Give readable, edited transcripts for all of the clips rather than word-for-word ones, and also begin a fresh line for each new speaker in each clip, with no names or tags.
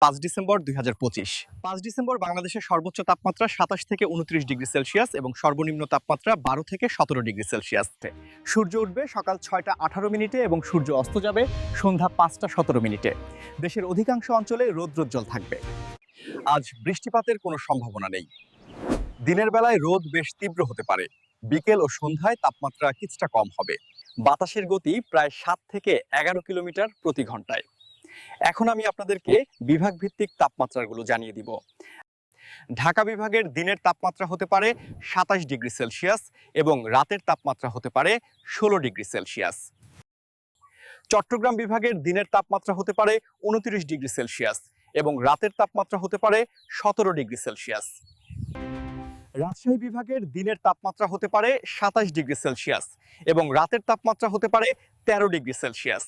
5 December 2025। 5 December বাংলাদেশের সর্বোচ্চ তাপমাত্রা 27 থেকে 29 ডিগ্রি সেলসিয়াস এবং সর্বনিম্ন তাপমাত্রা 12 থেকে 17 ডিগ্রি সেলসিয়াস। সূর্য উঠবে সকাল 6টা 18 মিনিটে এবং সূর্য অস্ত যাবে সন্ধ্যা 5টা 17 মিনিটে। দেশের অধিকাংশ অঞ্চলে রৌদ্রোজ্জ্বল থাকবে। আজ বৃষ্টিপাতের কোনো সম্ভাবনা নেই। দিনের বেলায় রোদ বেশ তীব্র হতে পারে, বিকেল ও সন্ধ্যায় তাপমাত্রা কিছুটা কম হবে। বাতাসের গতি প্রায় 7 থেকে 11 কিলোমিটার প্রতি ঘন্টায়। এখন আমি আপনাদেরকে বিভাগ ভিত্তিক তাপমাত্রাগুলো জানিয়ে দিব। ঢাকা বিভাগের দিনের তাপমাত্রা হতে পারে 27 ডিগ্রি সেলসিয়াস এবং রাতের তাপমাত্রা হতে পারে 16 ডিগ্রি সেলসিয়াস। চট্টগ্রাম বিভাগের দিনের তাপমাত্রা হতে পারে 29 ডিগ্রি সেলসিয়াস এবং রাতের তাপমাত্রা হতে পারে 17 ডিগ্রি সেলসিয়াস। রাজশাহী বিভাগের দিনের তাপমাত্রা হতে পারে 27 ডিগ্রি সেলসিয়াস এবং রাতের তাপমাত্রা হতে পারে 13 ডিগ্রি সেলসিয়াস।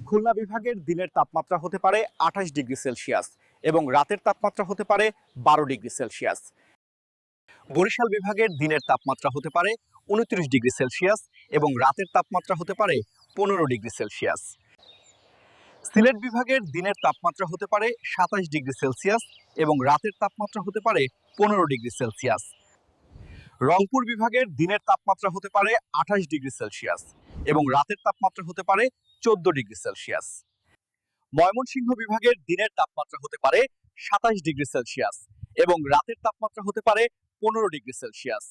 খুলনা বিভাগের দিনের তাপমাত্রা হতে পারে 28 ডিগ্রি সেলসিয়াস এবং রাতের তাপমাত্রা হতে পারে 12 ডিগ্রি সেলসিয়াস। বরিশাল বিভাগের দিনের তাপমাত্রা হতে পারে 29 ডিগ্রি সেলসিয়াস এবং রাতের তাপমাত্রা হতে পারে 15 ডিগ্রি সেলসিয়াস। সিলেট বিভাগের দিনের তাপমাত্রা হতে পারে 27 ডিগ্রি সেলসিয়াস এবং রাতের তাপমাত্রা হতে পারে 15 ডিগ্রি সেলসিয়াস। রংপুর বিভাগের দিনের তাপমাত্রা হতে পারে 28 ডিগ্রি সেলসিয়াস এবং রাতের তাপমাত্রা হতে পারে 14 ডিগ্রি সেলসিয়াস। ময়মনসিংহ বিভাগের দিনের তাপমাত্রা হতে পারে 27 ডিগ্রি সেলসিয়াস এবং রাতের তাপমাত্রা হতে পারে 15 ডিগ্রি সেলসিয়াস।